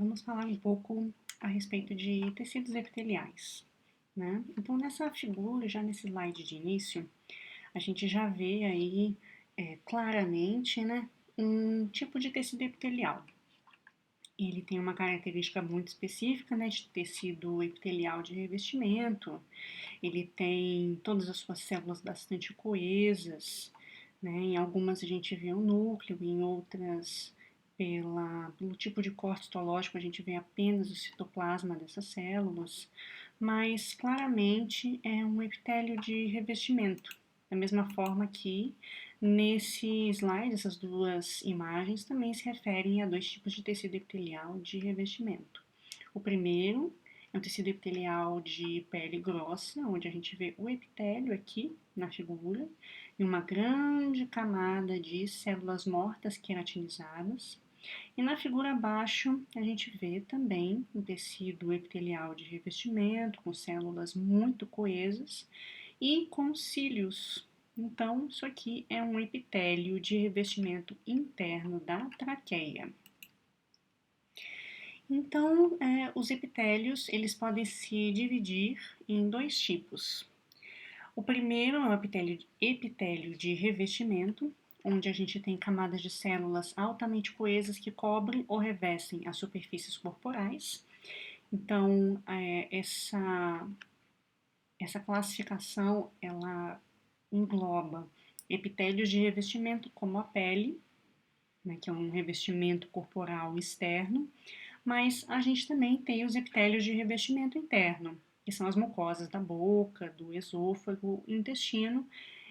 vamos falar um pouco a respeito de tecidos epiteliais, né? Então, nessa figura, já nesse slide de início, a gente já vê aí claramente, né, um tipo de tecido epitelial. Ele tem uma característica muito específica, né, de tecido epitelial de revestimento. Ele tem todas as suas células bastante coesas, né? Em algumas a gente vê o núcleo, em outras, pelo tipo de corte histológico, a gente vê apenas o citoplasma dessas células, mas claramente é um epitélio de revestimento. Da mesma forma que nesse slide, essas duas imagens também se referem a dois tipos de tecido epitelial de revestimento. O primeiro é um tecido epitelial de pele grossa, onde a gente vê o epitélio aqui na figura, e uma grande camada de células mortas queratinizadas. E na figura abaixo, a gente vê também um tecido epitelial de revestimento, com células muito coesas e com cílios. Então, isso aqui é um epitélio de revestimento interno da traqueia. Então, os epitélios, eles podem se dividir em dois tipos. O primeiro é o epitélio de revestimento, onde a gente tem camadas de células altamente coesas que cobrem ou revestem as superfícies corporais. Então, essa classificação, ela engloba epitélios de revestimento, como a pele, né, que é um revestimento corporal externo, mas a gente também tem os epitélios de revestimento interno, que são as mucosas da boca, do esôfago, intestino,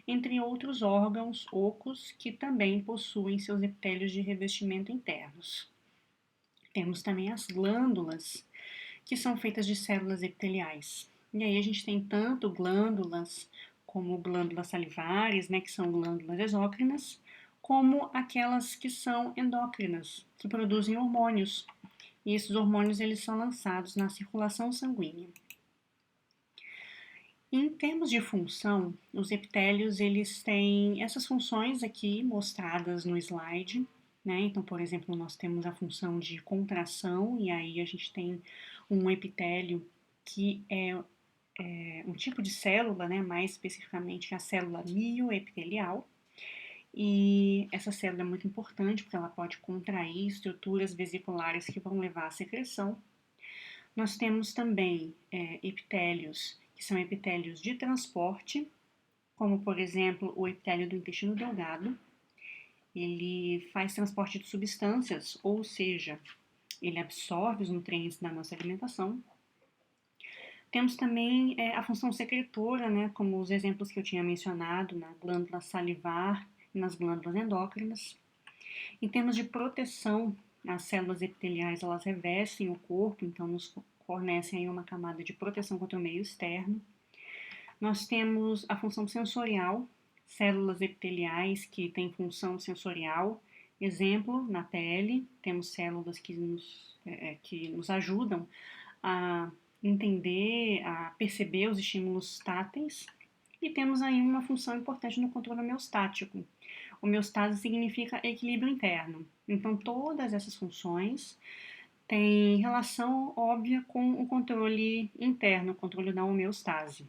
entre outros órgãos ocos que também possuem seus epitélios de revestimento internos. Temos também as glândulas, que são feitas de células epiteliais. E aí a gente tem tanto glândulas como glândulas salivares, né, que são glândulas exócrinas, como aquelas que são endócrinas, que produzem hormônios. E esses hormônios eles são lançados na circulação sanguínea. Em termos de função, os epitélios eles têm essas funções aqui mostradas no slide, né? Então, por exemplo, nós temos a função de contração e aí a gente tem um epitélio que é um tipo de célula, né? Mais especificamente a célula mioepitelial. E essa célula é muito importante porque ela pode contrair estruturas vesiculares que vão levar à secreção. Nós temos também epitélios que são epitélios de transporte, como por exemplo o epitélio do intestino delgado. Ele faz transporte de substâncias, ou seja, ele absorve os nutrientes da nossa alimentação. Temos também a função secretora, né, como os exemplos que eu tinha mencionado na glândula salivar e nas glândulas endócrinas. Em termos de proteção, as células epiteliais elas revestem o corpo, então nos fornecem aí uma camada de proteção contra o meio externo. Nós temos a função sensorial, células epiteliais que têm função sensorial. Exemplo, na pele, temos células que nos ajudam a entender, a perceber os estímulos táteis. E temos aí uma função importante no controle homeostático. Homeostase significa equilíbrio interno. Então, todas essas funções têm relação óbvia com o controle interno, o controle da homeostase.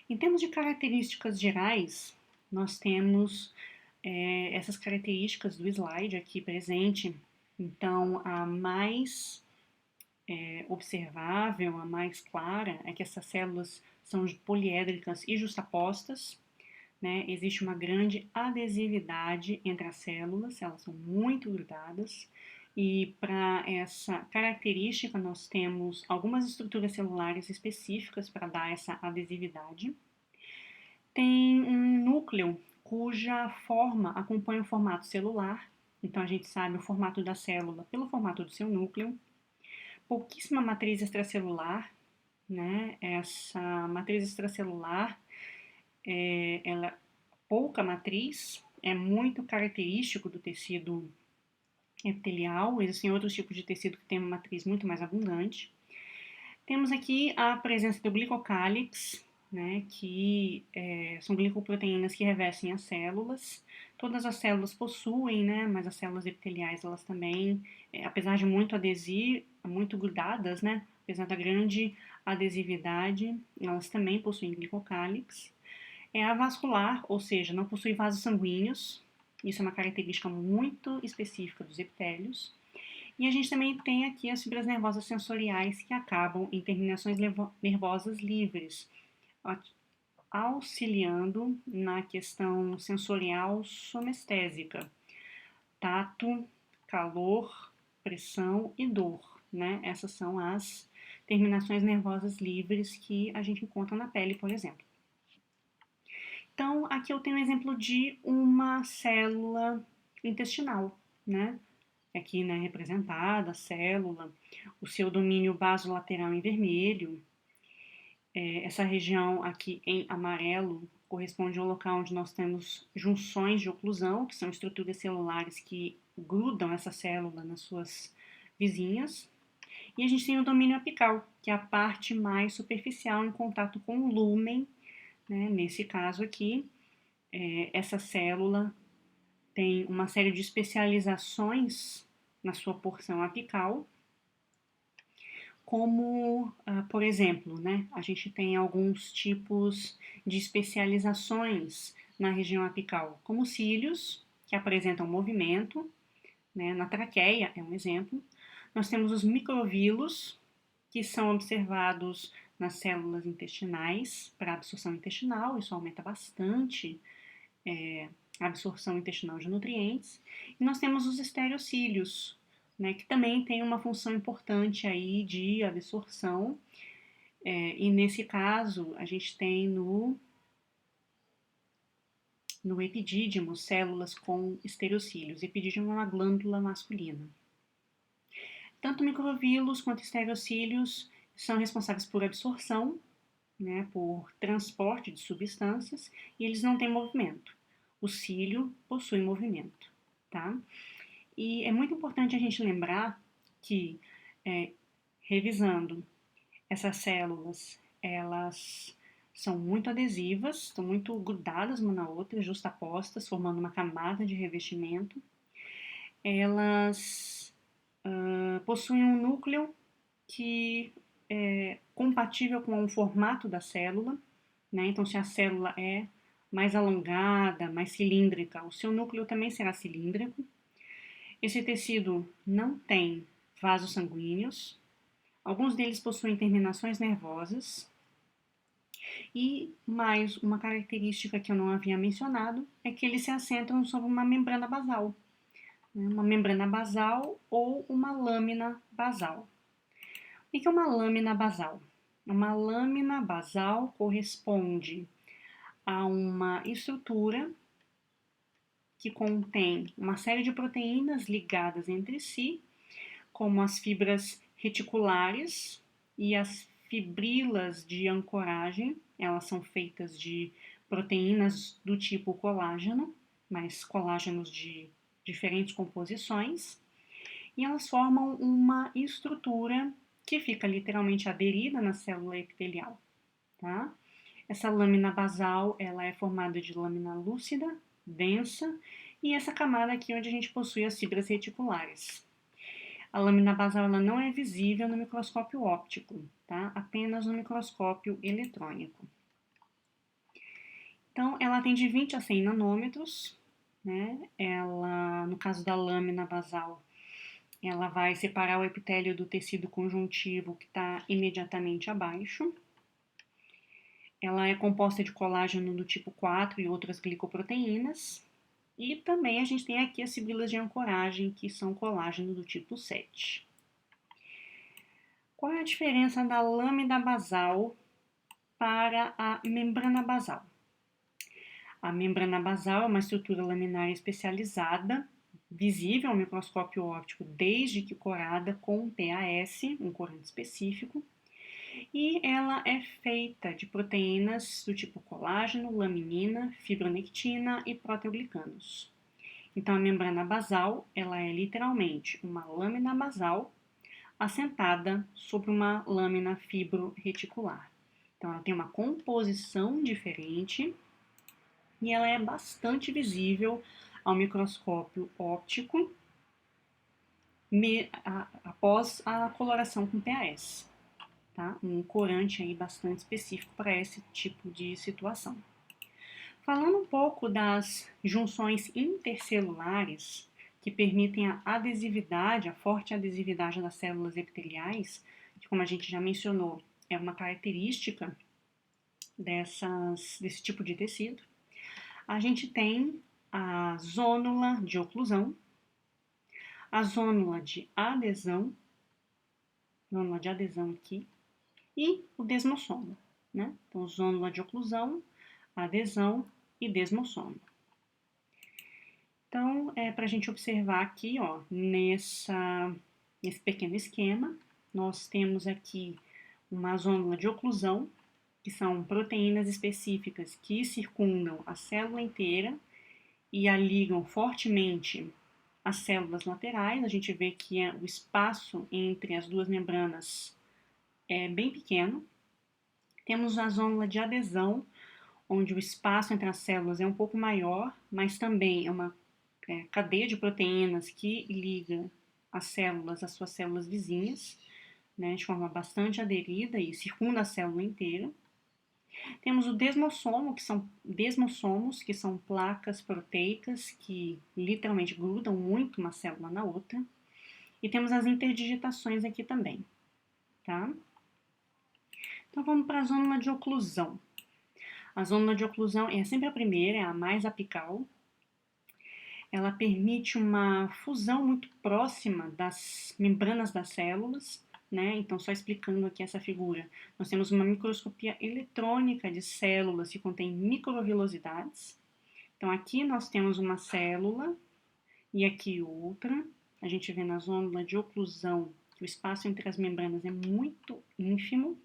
Em termos de características gerais, nós temos essas características do slide aqui presente. Então, a mais observável, a mais clara, é que essas células são poliédricas e justapostas. Né? Existe uma grande adesividade entre as células, elas são muito grudadas. E para essa característica, nós temos algumas estruturas celulares específicas para dar essa adesividade. Tem um núcleo cuja forma acompanha o formato celular, então a gente sabe o formato da célula pelo formato do seu núcleo. Pouquíssima matriz extracelular, né? Essa matriz extracelular, ela pouca matriz, é muito característico do tecido epitelial. Existem outros tipos de tecido que têm uma matriz muito mais abundante. Temos aqui a presença do glicocálix, né, que são glicoproteínas que revestem as células. Todas as células possuem, né? Mas as células epiteliais, elas também, apesar de muito grudadas, né? Apesar da grande adesividade, elas também possuem glicocálix. É avascular, ou seja, não possui vasos sanguíneos. Isso é uma característica muito específica dos epitélios. E a gente também tem aqui as fibras nervosas sensoriais que acabam em terminações nervosas livres, auxiliando na questão sensorial somestésica, tato, calor, pressão e dor, né? Essas são as terminações nervosas livres que a gente encontra na pele, por exemplo. Então, aqui eu tenho um exemplo de uma célula intestinal, né? Aqui, né, representada a célula, o seu domínio basolateral em vermelho. Essa região aqui em amarelo corresponde ao local onde nós temos junções de oclusão, que são estruturas celulares que grudam essa célula nas suas vizinhas. E a gente tem o domínio apical, que é a parte mais superficial em contato com o lúmen, né? Nesse caso aqui, essa célula tem uma série de especializações na sua porção apical, como, por exemplo, né, a gente tem alguns tipos de especializações na região apical, como cílios, que apresentam movimento, né, na traqueia é um exemplo. Nós temos os microvílos, que são observados nas células intestinais para absorção intestinal, isso aumenta bastante a absorção intestinal de nutrientes. E nós temos os estereocílios, né, que também tem uma função importante aí de absorção. E nesse caso, a gente tem no epidídimo células com estereocílios. Epidídimo é uma glândula masculina. Tanto microvílos quanto estereocílios são responsáveis por absorção, né, por transporte de substâncias, e eles não têm movimento. O cílio possui movimento, tá? E é muito importante a gente lembrar que, revisando, essas células, elas são muito adesivas, estão muito grudadas uma na outra, justapostas, formando uma camada de revestimento. Elas possuem um núcleo que é compatível com o formato da célula, né? Então, se a célula é mais alongada, mais cilíndrica, o seu núcleo também será cilíndrico. Esse tecido não tem vasos sanguíneos, alguns deles possuem terminações nervosas, e mais uma característica que eu não havia mencionado é que eles se assentam sobre uma membrana basal, né? Uma membrana basal ou uma lâmina basal. O que é uma lâmina basal? Uma lâmina basal corresponde a uma estrutura que contém uma série de proteínas ligadas entre si, como as fibras reticulares e as fibrilas de ancoragem. Elas são feitas de proteínas do tipo colágeno, mas colágenos de diferentes composições, e elas formam uma estrutura que fica literalmente aderida na célula epitelial, tá? Essa lâmina basal, ela é formada de lâmina lúcida, densa, e essa camada aqui onde a gente possui as fibras reticulares. A lâmina basal ela não é visível no microscópio óptico, tá? Apenas no microscópio eletrônico. Então, ela tem de 20 a 100 nanômetros, né? Ela, no caso da lâmina basal, ela vai separar o epitélio do tecido conjuntivo que está imediatamente abaixo. Ela é composta de colágeno do tipo 4 e outras glicoproteínas. E também a gente tem aqui as fibrilas de ancoragem, que são colágeno do tipo 7. Qual é a diferença da lâmina basal para a membrana basal? A membrana basal é uma estrutura laminar especializada, visível ao microscópio óptico desde que corada com um PAS, um corante específico, e ela é feita de proteínas do tipo colágeno, laminina, fibronectina e proteoglicanos. Então, a membrana basal, ela é literalmente uma lâmina basal assentada sobre uma lâmina fibroreticular. Então, ela tem uma composição diferente e ela é bastante visível ao microscópio óptico após a coloração com PAS, tá? Um corante aí bastante específico para esse tipo de situação. Falando um pouco das junções intercelulares, que permitem a adesividade, a forte adesividade das células epiteliais, que, como a gente já mencionou, é uma característica desse tipo de tecido. A gente tem a zônula de oclusão, a zônula de adesão aqui, e o desmossomo, né? Então, zônula de oclusão, adesão e desmossomo. Então, para a gente observar aqui, ó, nesse pequeno esquema, nós temos aqui uma zônula de oclusão, que são proteínas específicas que circundam a célula inteira e a ligam fortemente às células laterais. A gente vê que o espaço entre as duas membranas é bem pequeno. Temos a zônula de adesão, onde o espaço entre as células é um pouco maior, mas também é uma cadeia de proteínas que liga as células às suas células vizinhas, né, de forma bastante aderida e circunda a célula inteira. Temos o desmossomo, que são desmossomos, que são placas proteicas que literalmente grudam muito uma célula na outra. E temos as interdigitações aqui também, tá? Então vamos para a zônula de oclusão. A zônula de oclusão é sempre a primeira, é a mais apical. Ela permite uma fusão muito próxima das membranas das células, né? Então, só explicando aqui essa figura, nós temos uma microscopia eletrônica de células que contém microvilosidades. Então, aqui nós temos uma célula e aqui outra. A gente vê na zônula de oclusão que o espaço entre as membranas é muito ínfimo.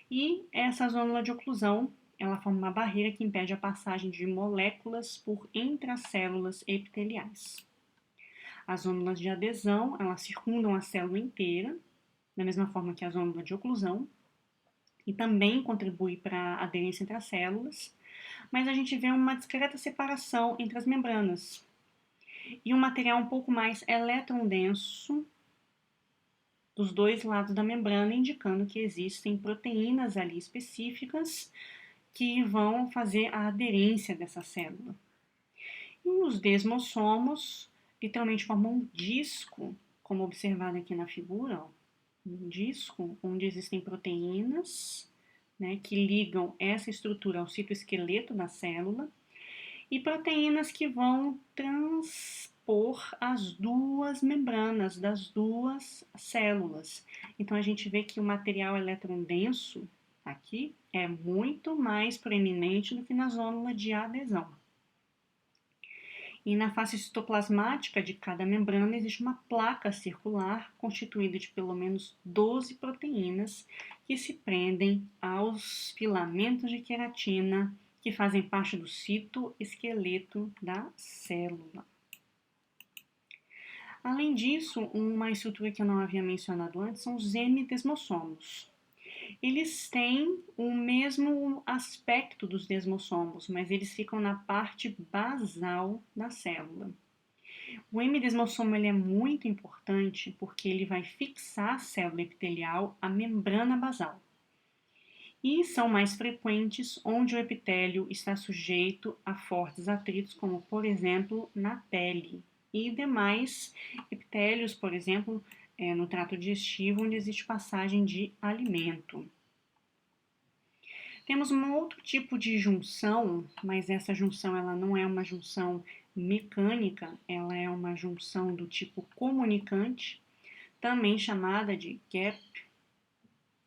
E essa zônula de oclusão, ela forma uma barreira que impede a passagem de moléculas por entre as células epiteliais. As zônulas de adesão, elas circundam a célula inteira, da mesma forma que a zônula de oclusão, e também contribui para a aderência entre as células, mas a gente vê uma discreta separação entre as membranas e um material um pouco mais eletrondenso dos dois lados da membrana, indicando que existem proteínas ali específicas que vão fazer a aderência dessa célula. E os desmossomos literalmente formam um disco, como observado aqui na figura, ó, um disco onde existem proteínas, né, que ligam essa estrutura ao citoesqueleto da célula e proteínas que vão transpor as duas membranas das duas células. Então a gente vê que o material eletrondenso aqui é muito mais proeminente do que na zônula de adesão. E na face citoplasmática de cada membrana existe uma placa circular constituída de pelo menos 12 proteínas que se prendem aos filamentos de queratina que fazem parte do citoesqueleto da célula. Além disso, uma estrutura que eu não havia mencionado antes são os hemidesmossomos. Eles têm o mesmo aspecto dos desmossomos, mas eles ficam na parte basal da célula. O hemidesmossomo ele é muito importante porque ele vai fixar a célula epitelial à membrana basal. E são mais frequentes onde o epitélio está sujeito a fortes atritos, como por exemplo na pele, e demais epitélios, por exemplo, no trato digestivo, onde existe passagem de alimento. Temos um outro tipo de junção, mas essa junção ela não é uma junção mecânica, ela é uma junção do tipo comunicante, também chamada de gap,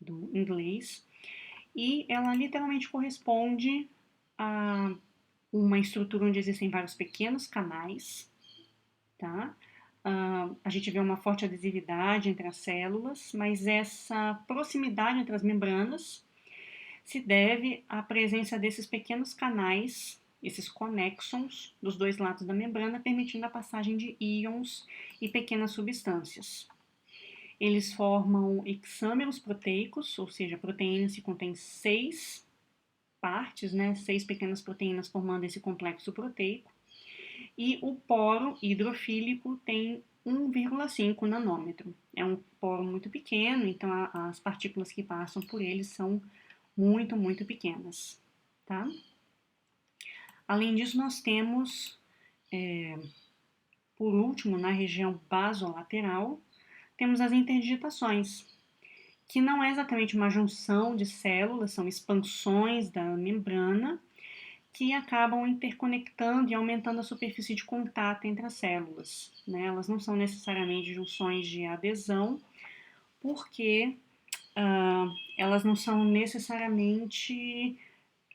do inglês, e ela literalmente corresponde a uma estrutura onde existem vários pequenos canais, tá? A gente vê uma forte adesividade entre as células, mas essa proximidade entre as membranas se deve à presença desses pequenos canais, esses connexons, dos dois lados da membrana, permitindo a passagem de íons e pequenas substâncias. Eles formam hexâmeros proteicos, ou seja, proteínas que contêm 6 partes, né, 6 pequenas proteínas formando esse complexo proteico. e o poro hidrofílico tem 1,5 nanômetro. É um poro muito pequeno, então as partículas que passam por ele são muito, muito pequenas, tá? Além disso, nós temos, por último, na região basolateral, temos as interdigitações, que não é exatamente uma junção de células, são expansões da membrana que acabam interconectando e aumentando a superfície de contato entre as células, né? Elas não são necessariamente junções de adesão, porque elas não são necessariamente,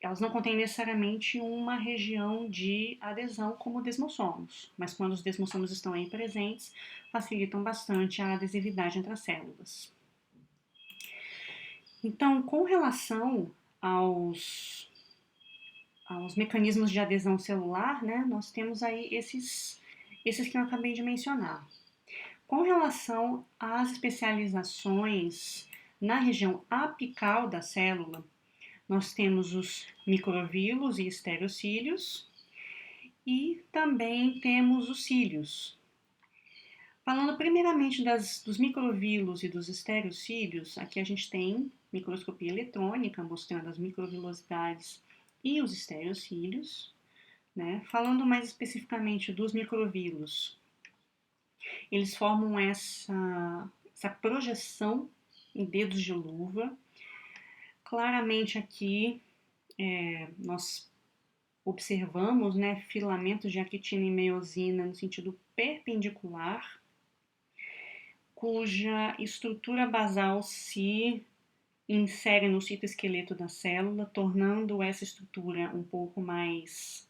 elas não contêm necessariamente uma região de adesão como desmossomos, mas quando os desmossomos estão aí presentes, facilitam bastante a adesividade entre as células. Então, com relação aos mecanismos de adesão celular, né, nós temos aí esses que eu acabei de mencionar. Com relação às especializações na região apical da célula, nós temos os microvílulos e estereocílios e também temos os cílios. Falando primeiramente dos microvílulos e dos estereocílios, aqui a gente tem microscopia eletrônica mostrando as microvilosidades e os estereocílios, né? Falando mais especificamente dos microvílulos, eles formam essa projeção em dedos de luva. Claramente aqui nós observamos, né, filamentos de actina e miosina no sentido perpendicular, cuja estrutura basal se insere no citoesqueleto da célula, tornando essa estrutura um pouco mais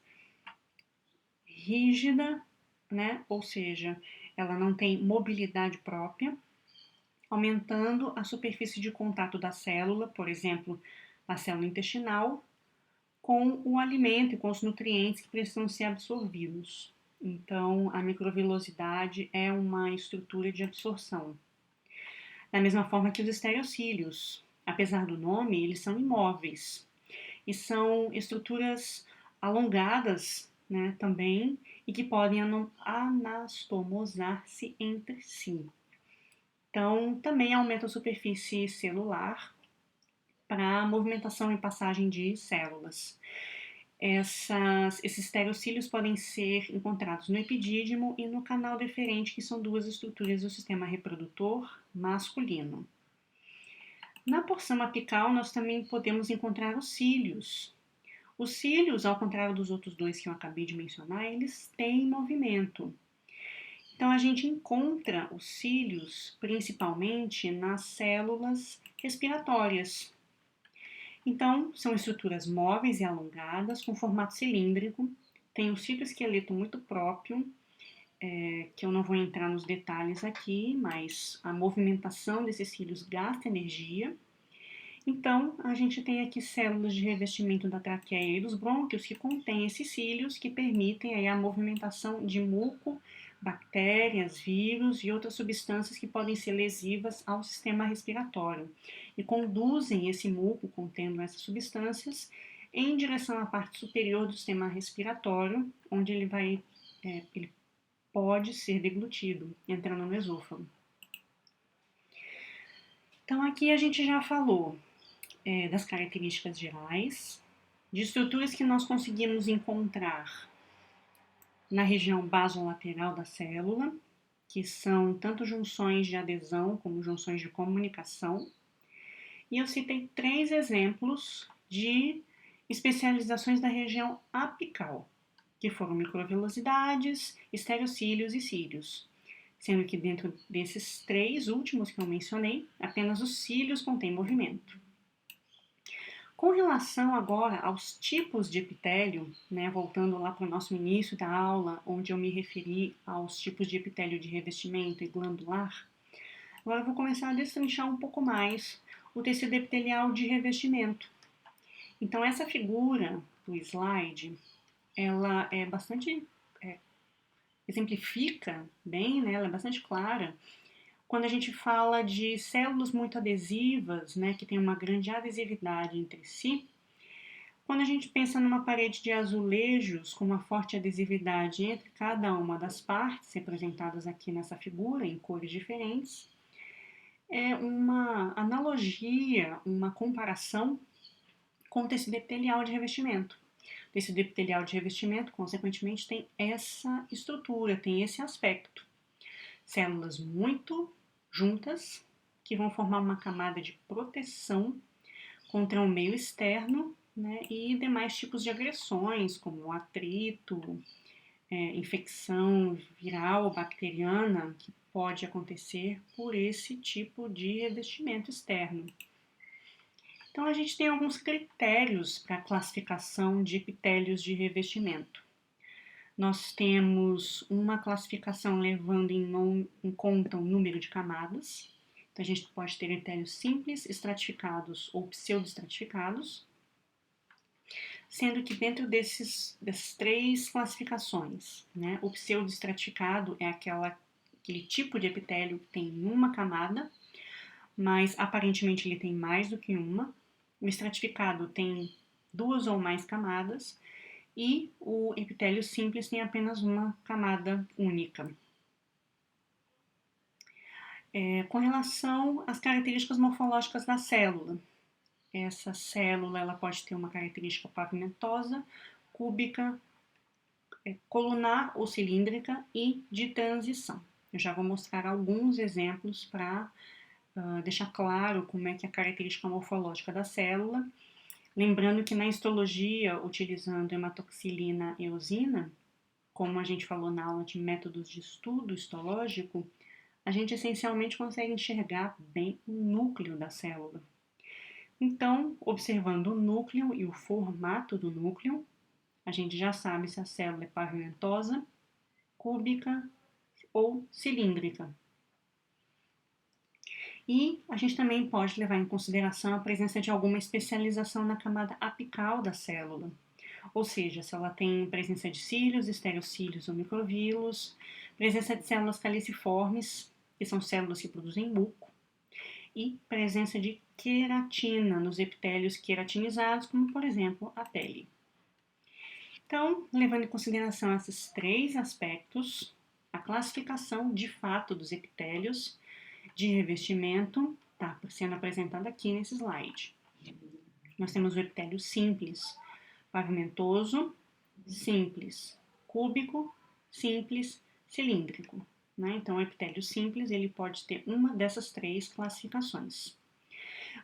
rígida, né? Ou seja, ela não tem mobilidade própria, aumentando a superfície de contato da célula, por exemplo, a célula intestinal, com o alimento e com os nutrientes que precisam ser absorvidos. Então, a microvilosidade é uma estrutura de absorção. Da mesma forma que os estereocílios, apesar do nome, eles são imóveis e são estruturas alongadas, né, também, e que podem anastomosar-se entre si. Então, também aumenta a superfície celular para movimentação e passagem de células. Esses estereocílios podem ser encontrados no epidídimo e no canal deferente, que são duas estruturas do sistema reprodutor masculino. Na porção apical, nós também podemos encontrar os cílios. Os cílios, ao contrário dos outros dois que eu acabei de mencionar, eles têm movimento. Então, a gente encontra os cílios principalmente nas células respiratórias. Então, são estruturas móveis e alongadas, com formato cilíndrico, tem um citoesqueleto muito próprio, que eu não vou entrar nos detalhes aqui, mas a movimentação desses cílios gasta energia. Então, a gente tem aqui células de revestimento da traqueia e dos brônquios que contêm esses cílios que permitem aí a movimentação de muco, bactérias, vírus e outras substâncias que podem ser lesivas ao sistema respiratório e conduzem esse muco contendo essas substâncias em direção à parte superior do sistema respiratório, onde ele pode ser deglutido, entrando no esôfago. Então, aqui a gente já falou das características gerais, de estruturas que nós conseguimos encontrar na região basolateral da célula, que são tanto junções de adesão como junções de comunicação. E eu citei 3 exemplos de especializações da região apical, que foram microvilosidades, estereocílios e cílios. Sendo que dentro desses 3 últimos que eu mencionei, apenas os cílios contêm movimento. Com relação agora aos tipos de epitélio, né, voltando lá para o nosso início da aula, onde eu me referi aos tipos de epitélio de revestimento e glandular, agora eu vou começar a destrinchar um pouco mais o tecido epitelial de revestimento. Então, essa figura do slide, ela é bastante, exemplifica bem, né, ela é bastante clara, quando a gente fala de células muito adesivas, né, que tem uma grande adesividade entre si, Quando a gente pensa numa parede de azulejos com uma forte adesividade entre cada uma das partes, representadas aqui nessa figura, em cores diferentes, é uma analogia, uma comparação com o tecido epitelial de revestimento. O tecido epitelial de revestimento, consequentemente, tem essa estrutura, tem esse aspecto. Células muito juntas, que vão formar uma camada de proteção contra o meio externo, né, e demais tipos de agressões, como atrito, infecção viral ou bacteriana, que pode acontecer por esse tipo de revestimento externo. Então, a gente tem alguns critérios para a classificação de epitélios de revestimento. Nós temos uma classificação levando em conta o número de camadas. Então, a gente pode ter epitélios simples, estratificados ou pseudoestratificados, sendo que dentro dessas três classificações, né, o pseudoestratificado é aquele tipo de epitélio que tem uma camada, mas aparentemente ele tem mais do que uma. O estratificado tem duas ou mais camadas e o epitélio simples tem apenas uma camada única. Com relação às características morfológicas da célula, essa célula ela pode ter uma característica pavimentosa, cúbica, colunar ou cilíndrica e de transição. Eu já vou mostrar alguns exemplos para deixar claro como é que é a característica morfológica da célula. Lembrando que na histologia, utilizando hematoxilina e eosina, como a gente falou na aula de métodos de estudo histológico, a gente essencialmente consegue enxergar bem o núcleo da célula. Então, observando o núcleo e o formato do núcleo, a gente já sabe se a célula é pavimentosa, cúbica ou cilíndrica. E a gente também pode levar em consideração a presença de alguma especialização na camada apical da célula, ou seja, se ela tem presença de cílios, estereocílios ou microvílulos, presença de células caliciformes, que são células que produzem muco, e presença de queratina nos epitélios queratinizados, como por exemplo a pele. Então, levando em consideração esses três aspectos, a classificação de fato dos epitélios de revestimento está sendo apresentada aqui nesse slide. Nós temos o epitélio simples, pavimentoso, simples, cúbico, simples, cilíndrico. Né? Então, o epitélio simples ele pode ter uma dessas três classificações.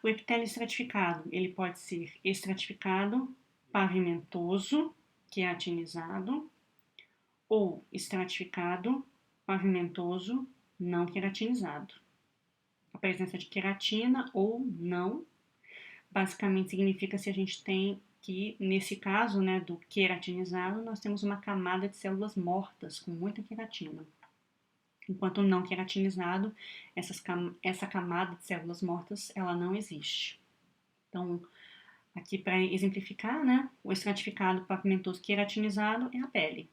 O epitélio estratificado ele pode ser estratificado, pavimentoso, queratinizado, ou estratificado, pavimentoso, não queratinizado. A presença de queratina ou não, basicamente significa se a gente tem que, nesse caso, né, do queratinizado, nós temos uma camada de células mortas com muita queratina. Enquanto não queratinizado, essa camada de células mortas, ela não existe. Então, aqui para exemplificar, né, o estratificado pavimentoso queratinizado é a pele.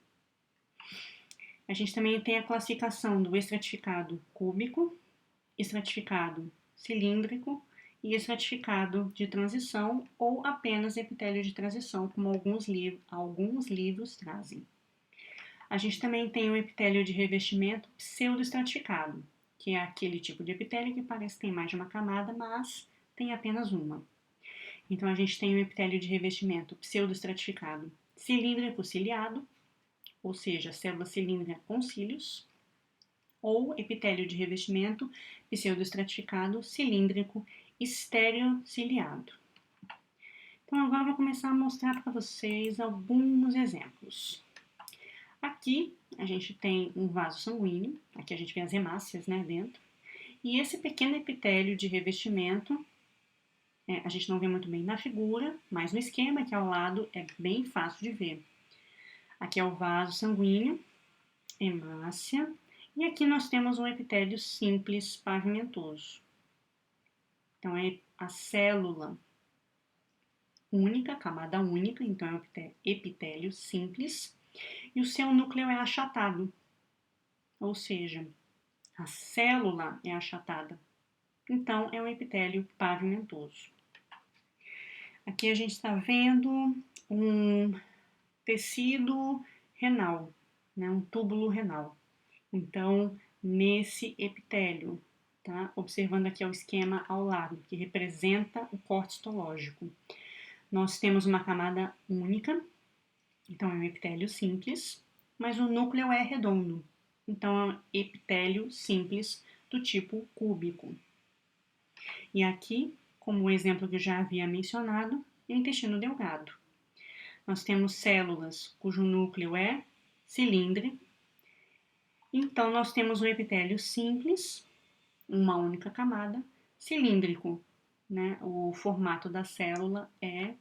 A gente também tem a classificação do estratificado cúbico, estratificado cilíndrico e estratificado de transição ou apenas epitélio de transição, como alguns livros trazem. A gente também tem o epitélio de revestimento pseudoestratificado, que é aquele tipo de epitélio que parece ter mais de uma camada, mas tem apenas uma. Então, a gente tem o epitélio de revestimento pseudoestratificado cilíndrico ciliado, ou seja, célula cilíndrica com cílios, ou epitélio de revestimento pseudoestratificado cilíndrico estereociliado. Então, agora eu vou começar a mostrar para vocês alguns exemplos. Aqui a gente tem um vaso sanguíneo, aqui a gente vê as hemácias, né, dentro, e esse pequeno epitélio de revestimento, a gente não vê muito bem na figura, mas no esquema aqui ao lado é bem fácil de ver. Aqui é o vaso sanguíneo, hemácia, e aqui nós temos um epitélio simples pavimentoso. Então, é a célula única, camada única, então é um epitélio simples, e o seu núcleo é achatado, ou seja, a célula é achatada. Então, é um epitélio pavimentoso. Aqui a gente está vendo um tecido renal, né, um túbulo renal. Então, nesse epitélio, tá? Observando aqui o esquema ao lado, que representa o corte histológico. Nós temos uma camada única, então é um epitélio simples, mas o núcleo é redondo, então é um epitélio simples do tipo cúbico. E aqui, como o exemplo que eu já havia mencionado, é o intestino delgado. Nós temos células cujo núcleo é cilíndrico, então nós temos um epitélio simples, uma única camada, cilíndrico, né? O formato da célula é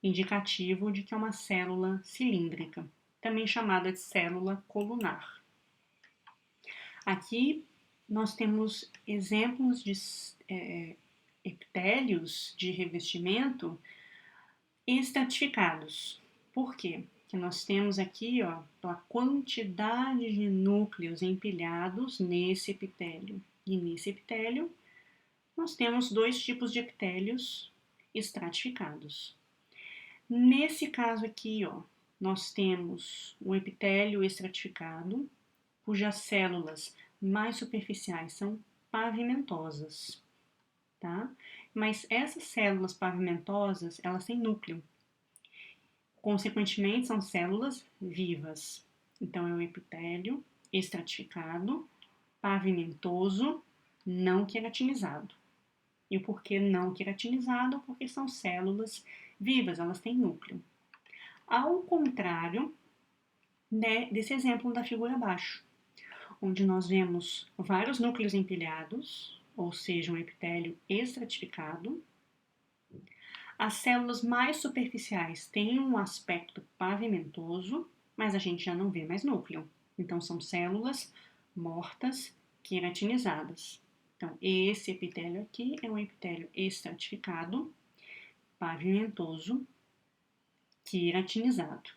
indicativo de que é uma célula cilíndrica, também chamada de célula colunar. Aqui nós temos exemplos de epitélios de revestimento estratificados. Por quê? Porque nós temos aqui a quantidade de núcleos empilhados nesse epitélio. E nesse epitélio, nós temos dois tipos de epitélios estratificados. Nesse caso aqui, nós temos o epitélio estratificado, cujas células mais superficiais são pavimentosas, tá? Mas essas células pavimentosas, elas têm núcleo. Consequentemente, são células vivas. Então, é o epitélio estratificado, pavimentoso, não queratinizado. E o porquê não queratinizado? Porque são células vivas, elas têm núcleo. Ao contrário, né, desse exemplo da figura abaixo, onde nós vemos vários núcleos empilhados, ou seja, um epitélio estratificado. As células mais superficiais têm um aspecto pavimentoso, mas a gente já não vê mais núcleo. Então, são células mortas, queratinizadas. Então, esse epitélio aqui é um epitélio estratificado, pavimentoso, queratinizado.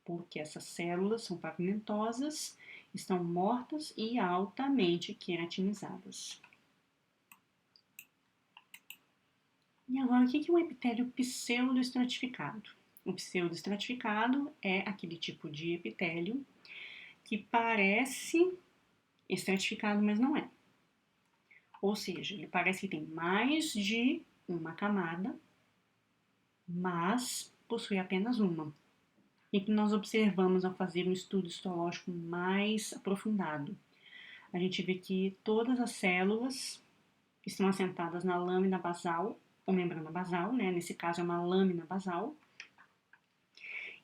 Porque essas células são pavimentosas, estão mortas e altamente queratinizadas. E agora, o que é um epitélio pseudoestratificado? O pseudoestratificado é aquele tipo de epitélio que parece estratificado, mas não é. Ou seja, ele parece que tem mais de uma camada, mas possui apenas uma. E que nós observamos ao fazer um estudo histológico mais aprofundado. A gente vê que todas as células estão assentadas na lâmina basal, ou membrana basal, né? Nesse caso é uma lâmina basal.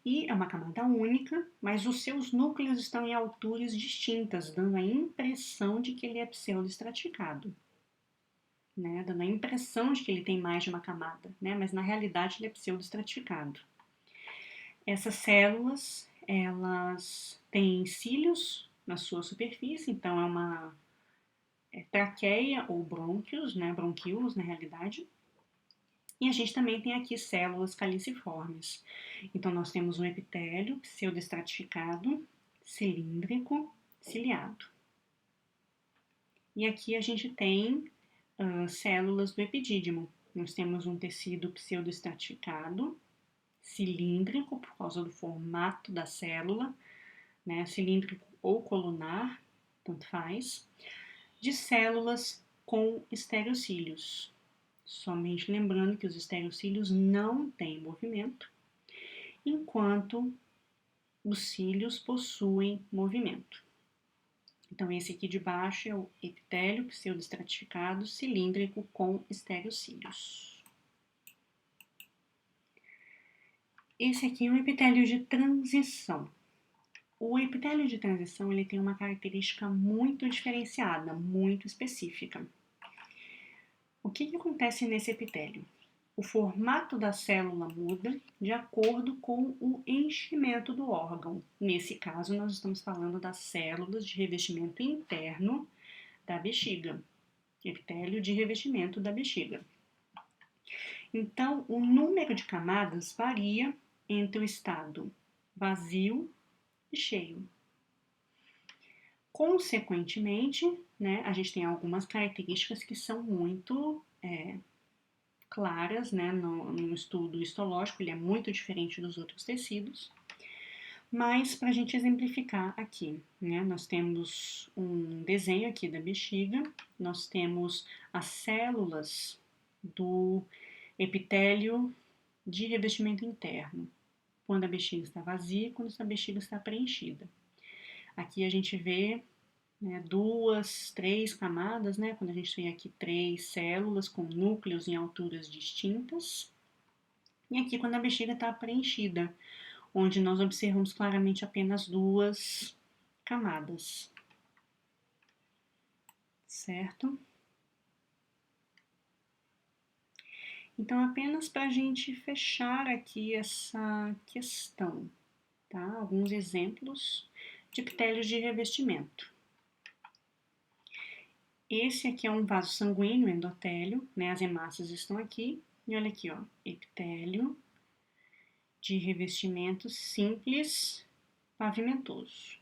E é uma camada única, mas os seus núcleos estão em alturas distintas, dando a impressão de que ele é pseudoestratificado. Né? Dando a impressão de que ele tem mais de uma camada, né? Mas na realidade ele é pseudoestratificado. Essas células, elas têm cílios na sua superfície, então é uma traqueia ou brônquios, né? Bronquíolos na realidade. E a gente também tem aqui células caliciformes. Então, nós temos um epitélio pseudoestratificado, cilíndrico, ciliado. E aqui a gente tem células do epidídimo. Nós temos um tecido pseudoestratificado, cilíndrico, por causa do formato da célula, né, cilíndrico ou colunar, tanto faz, de células com estereocílios. Somente lembrando que os estereocílios não têm movimento, enquanto os cílios possuem movimento. Então, esse aqui de baixo é o epitélio pseudoestratificado cilíndrico com estereocílios. Esse aqui é um epitélio de transição. O epitélio de transição ele tem uma característica muito diferenciada, muito específica. O que acontece nesse epitélio? O formato da célula muda de acordo com o enchimento do órgão. Nesse caso, nós estamos falando das células de revestimento interno da bexiga, epitélio de revestimento da bexiga. Então, o número de camadas varia entre o estado vazio e cheio. Consequentemente, né, a gente tem algumas características que são muito claras, né, no estudo histológico, ele é muito diferente dos outros tecidos. Mas, para a gente exemplificar aqui, né, nós temos um desenho aqui da bexiga, nós temos as células do epitélio de revestimento interno, quando a bexiga está vazia e quando a bexiga está preenchida. Aqui a gente vê, né, 2, 3 camadas, né, quando a gente tem aqui 3 células com núcleos em alturas distintas. E aqui quando a bexiga está preenchida, onde nós observamos claramente apenas 2 camadas, certo? Então, apenas para a gente fechar aqui essa questão, tá? Alguns exemplos de epitélios de revestimento. Esse aqui é um vaso sanguíneo, endotélio, né? As hemácias estão aqui. E olha aqui, ó, epitélio de revestimento simples pavimentoso.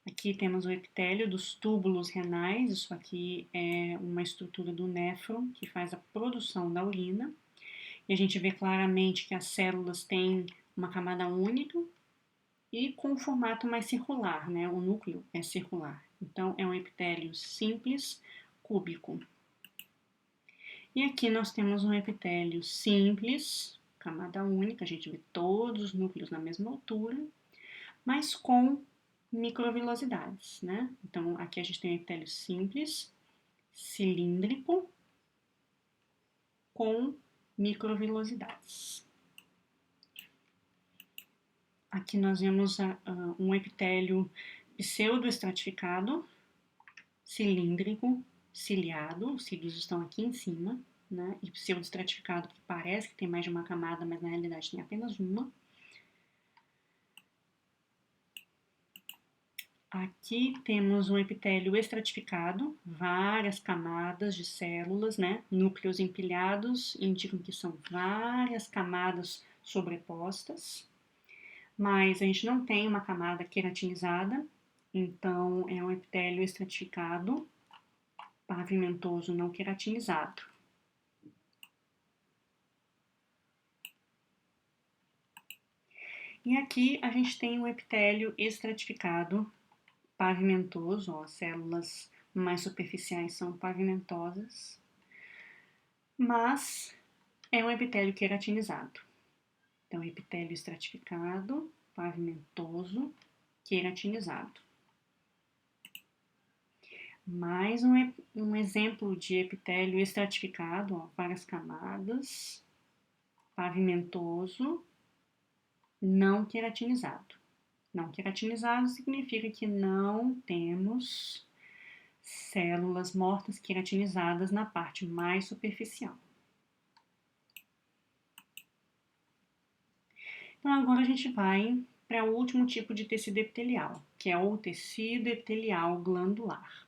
Aqui temos o epitélio dos túbulos renais, isso aqui é uma estrutura do néfron que faz a produção da urina. E a gente vê claramente que as células têm uma camada única e com um formato mais circular, né? O núcleo é circular. Então, é um epitélio simples, cúbico. E aqui nós temos um epitélio simples, camada única, a gente vê todos os núcleos na mesma altura, mas com microvilosidades, né? Então, aqui a gente tem um epitélio simples, cilíndrico, com microvilosidades. Aqui nós vemos um epitélio pseudoestratificado, cilíndrico, ciliado, os cílios estão aqui em cima, né? E pseudoestratificado, que parece que tem mais de uma camada, mas na realidade tem apenas uma. Aqui temos um epitélio estratificado, várias camadas de células, né? Núcleos empilhados indicam que são várias camadas sobrepostas, mas a gente não tem uma camada queratinizada, então é um epitélio estratificado, pavimentoso não queratinizado. E aqui a gente tem um epitélio estratificado, pavimentoso, ó, as células mais superficiais são pavimentosas, mas é um epitélio queratinizado. Então, epitélio estratificado, pavimentoso, queratinizado. Mais um exemplo de epitélio estratificado, ó, várias camadas, pavimentoso, não queratinizado. Não queratinizado significa que não temos células mortas queratinizadas na parte mais superficial. Então, agora a gente vai para o último tipo de tecido epitelial, que é o tecido epitelial glandular.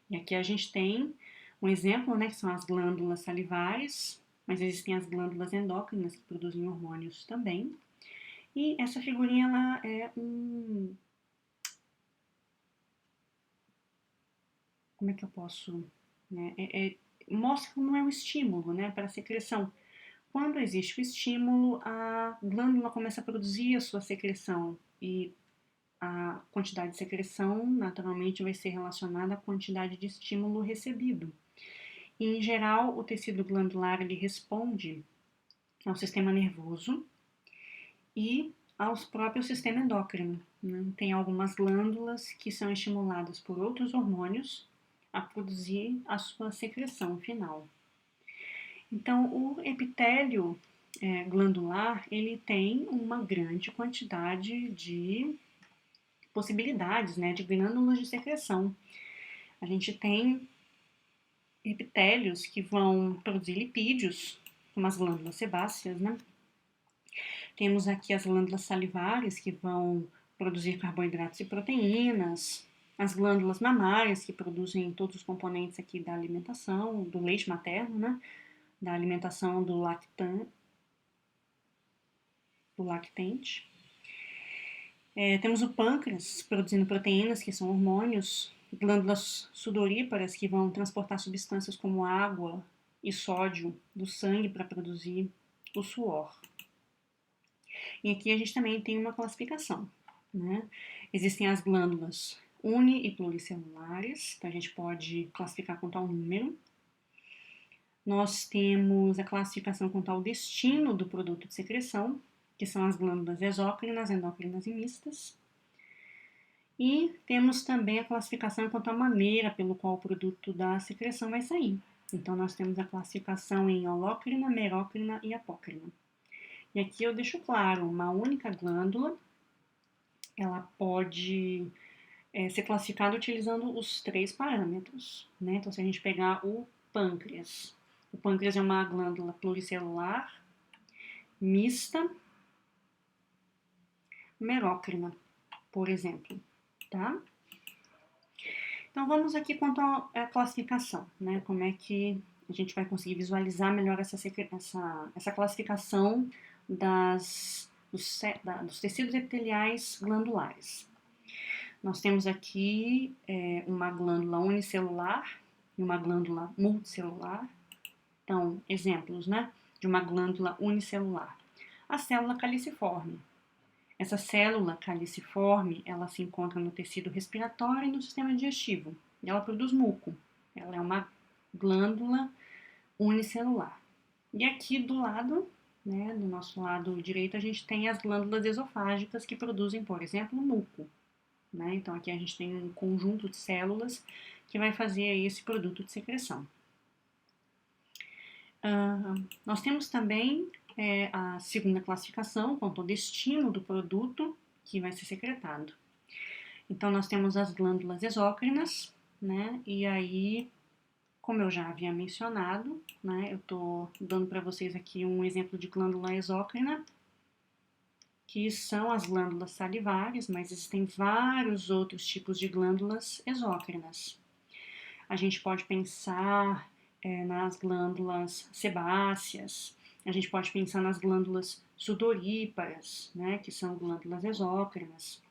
E aqui a gente tem um exemplo, né, que são as glândulas salivares, mas existem as glândulas endócrinas que produzem hormônios também. E essa figurinha ela é como é que eu posso, né, mostra como é o estímulo, né, para a secreção. Quando existe o estímulo, a glândula começa a produzir a sua secreção e a quantidade de secreção naturalmente vai ser relacionada à quantidade de estímulo recebido. E, em geral, o tecido glandular ele responde ao sistema nervoso e aos próprios sistema endócrino, né? Tem algumas glândulas que são estimuladas por outros hormônios a produzir a sua secreção final. Então, o epitélio glandular, ele tem uma grande quantidade de possibilidades, né, de glândulas de secreção. A gente tem epitélios que vão produzir lipídios, como as glândulas sebáceas, né? Temos aqui as glândulas salivares, que vão produzir carboidratos e proteínas, as glândulas mamárias, que produzem todos os componentes aqui da alimentação, do leite materno, né? Da alimentação do lactente. Temos o pâncreas produzindo proteínas, que são hormônios glândulas sudoríparas que vão transportar substâncias como água e sódio do sangue para produzir o suor. E aqui a gente também tem uma classificação, né? Existem as glândulas uni- e pluricelulares, então a gente pode classificar com tal número. Nós temos a classificação quanto ao destino do produto de secreção, que são as glândulas exócrinas, endócrinas e mistas. E temos também a classificação quanto à maneira pelo qual o produto da secreção vai sair. Então, nós temos a classificação em holócrina, merócrina e apócrina. E aqui eu deixo claro, uma única glândula, ela pode ser classificada utilizando os 3 parâmetros, né? Então, se a gente pegar o pâncreas é uma glândula pluricelular, mista, merócrina, por exemplo, tá? Então, vamos aqui quanto à classificação, né? Como é que a gente vai conseguir visualizar melhor essa classificação dos tecidos epiteliais glandulares. Nós temos aqui uma glândula unicelular e uma glândula multicelular. Então, exemplos, né, de uma glândula unicelular. A célula caliciforme. Essa célula caliciforme, ela se encontra no tecido respiratório e no sistema digestivo. Ela produz muco. Ela é uma glândula unicelular. E aqui do lado, né, do nosso lado direito, a gente tem as glândulas esofágicas que produzem, por exemplo, muco. Né? Então, aqui a gente tem um conjunto de células que vai fazer esse produto de secreção. Nós temos também a segunda classificação, quanto ao destino do produto que vai ser secretado. Então, nós temos as glândulas exócrinas, né? E aí, como eu já havia mencionado, né? Eu estou dando para vocês aqui um exemplo de glândula exócrina, que são as glândulas salivares, mas existem vários outros tipos de glândulas exócrinas. A gente pode pensar nas glândulas sebáceas, a gente pode pensar nas glândulas sudoríparas, né, que são glândulas exócrinas,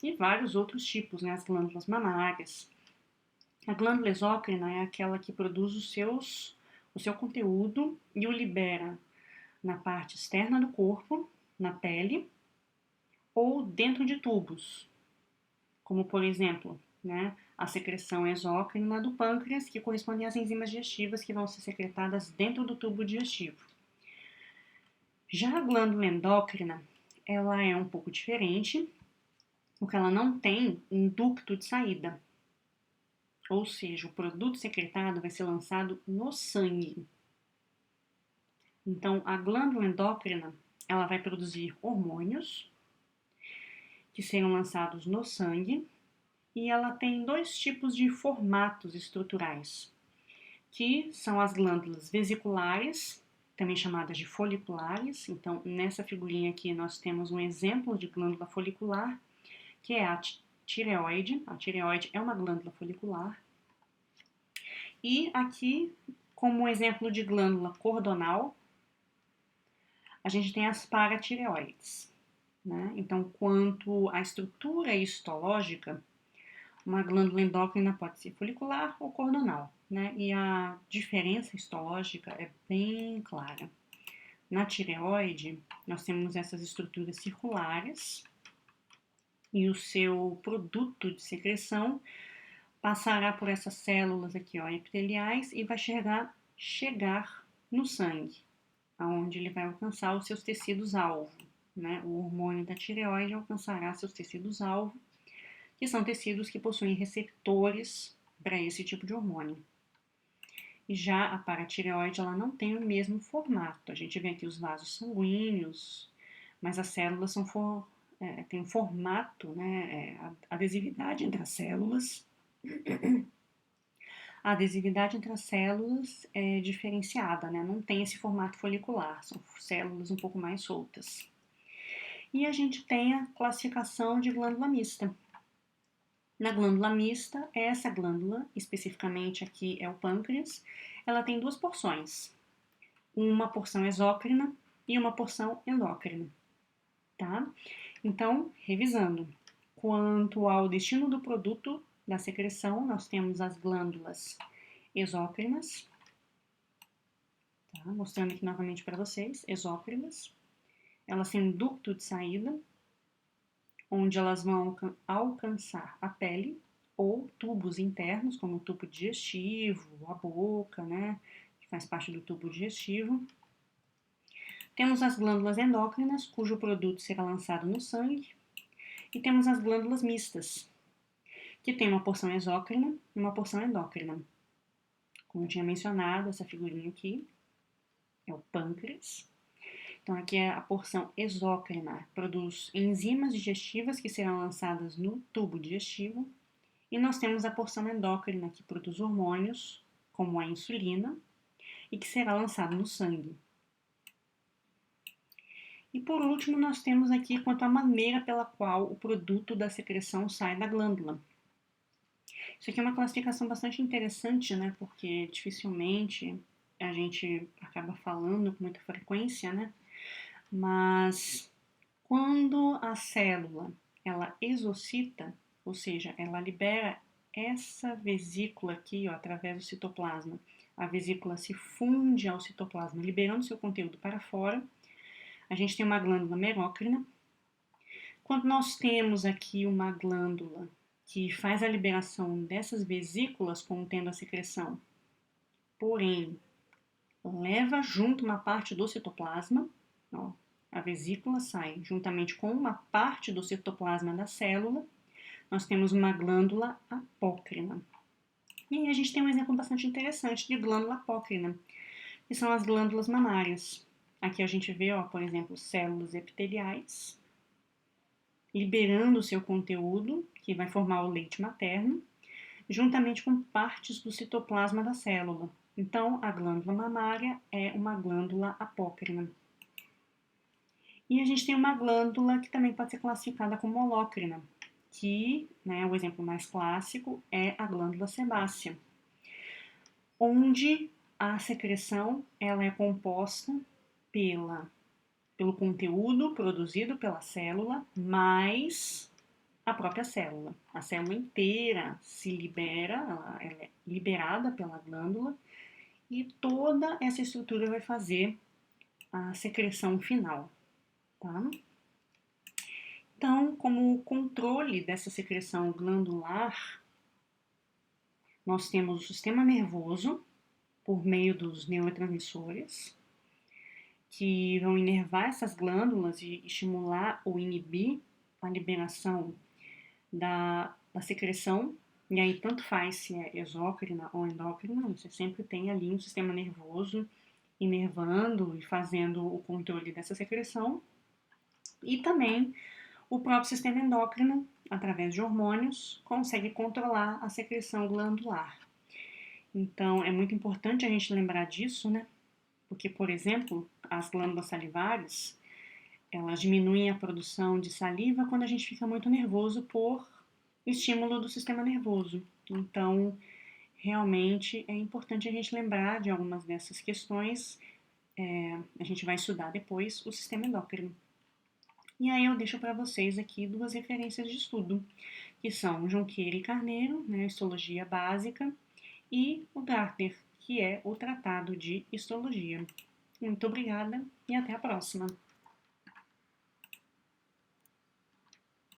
e vários outros tipos, né, as glândulas mamárias. A glândula exócrina é aquela que produz o seu conteúdo e o libera na parte externa do corpo, na pele, ou dentro de tubos, como por exemplo, né, a secreção exócrina do pâncreas, que corresponde às enzimas digestivas que vão ser secretadas dentro do tubo digestivo. Já a glândula endócrina, ela é um pouco diferente, porque ela não tem um ducto de saída, ou seja, o produto secretado vai ser lançado no sangue. Então, a glândula endócrina, ela vai produzir hormônios que serão lançados no sangue, e ela tem 2 tipos de formatos estruturais, que são as glândulas vesiculares, também chamadas de foliculares. Então, nessa figurinha aqui, nós temos um exemplo de glândula folicular, que é a tireoide. A tireoide é uma glândula folicular. E aqui, como um exemplo de glândula cordonal, a gente tem as paratireoides. Né? Então, quanto à estrutura histológica, uma glândula endócrina pode ser folicular ou cordonal, né? E a diferença histológica é bem clara. Na tireoide, nós temos essas estruturas circulares e o seu produto de secreção passará por essas células aqui, ó, epiteliais, e vai chegar no sangue, aonde ele vai alcançar os seus tecidos-alvo, né? O hormônio da tireoide alcançará seus tecidos-alvo, que são tecidos que possuem receptores para esse tipo de hormônio. E já a paratireoide, ela não tem o mesmo formato. A gente vê aqui os vasos sanguíneos, mas as células têm um formato, né, a adesividade entre as células. A adesividade entre as células é diferenciada, né? Não tem esse formato folicular, são células um pouco mais soltas. E a gente tem a classificação de glândula mista. Na glândula mista, essa glândula, especificamente aqui é o pâncreas, ela tem 2 porções, uma porção exócrina e uma porção endócrina, tá? Então, revisando, Quanto ao destino do produto da secreção, nós temos as glândulas exócrinas, tá? Mostrando aqui novamente para vocês, exócrinas. Elas têm um ducto de saída, onde elas vão alcançar a pele ou tubos internos, como o tubo digestivo, a boca, né, que faz parte do tubo digestivo. Temos as glândulas endócrinas, cujo produto será lançado no sangue. E temos as glândulas mistas, que tem uma porção exócrina e uma porção endócrina. Como eu tinha mencionado, essa figurinha aqui é o pâncreas. Então, aqui é a porção exócrina, produz enzimas digestivas que serão lançadas no tubo digestivo. E nós temos a porção endócrina, que produz hormônios, como a insulina, e que será lançado no sangue. E por último, nós temos aqui quanto à maneira pela qual o produto da secreção sai da glândula. Isso aqui é uma classificação bastante interessante, né? Porque dificilmente a gente acaba falando com muita frequência, né? Mas quando a célula ela exocita, ou seja, ela libera essa vesícula aqui, ó, através do citoplasma, a vesícula se funde ao citoplasma, liberando seu conteúdo para fora. A gente tem uma glândula merócrina. Quando nós temos aqui uma glândula que faz a liberação dessas vesículas contendo a secreção, porém leva junto uma parte do citoplasma, ó, a vesícula sai juntamente com uma parte do citoplasma da célula, nós temos uma glândula apócrina. E aí a gente tem um exemplo bastante interessante de glândula apócrina, que são as glândulas mamárias. Aqui a gente vê, ó, por exemplo, células epiteliais liberando o seu conteúdo, que vai formar o leite materno, juntamente com partes do citoplasma da célula. Então, a glândula mamária é uma glândula apócrina. E a gente tem uma glândula que também pode ser classificada como holócrina, que, né, o exemplo mais clássico é a glândula sebácea, onde a secreção ela é composta pelo conteúdo produzido pela célula, mais a própria célula. A célula inteira se libera, ela é liberada pela glândula e toda essa estrutura vai fazer a secreção final, tá? Então, como controle dessa secreção glandular, nós temos o sistema nervoso, por meio dos neurotransmissores, que vão inervar essas glândulas e estimular ou inibir a liberação da secreção. E aí, tanto faz se é exócrina ou endócrina, você sempre tem ali um sistema nervoso inervando e fazendo o controle dessa secreção. E também o próprio sistema endócrino, através de hormônios, consegue controlar a secreção glandular. Então, é muito importante a gente lembrar disso, né? Porque, por exemplo, as glândulas salivares, elas diminuem a produção de saliva quando a gente fica muito nervoso por estímulo do sistema nervoso. Então, realmente é importante a gente lembrar de algumas dessas questões. A gente vai estudar depois o sistema endócrino. E aí eu deixo para vocês aqui duas referências de estudo, que são Junqueira e Carneiro, né, Histologia Básica, e o Gartner, que é o Tratado de Histologia. Muito obrigada e até a próxima!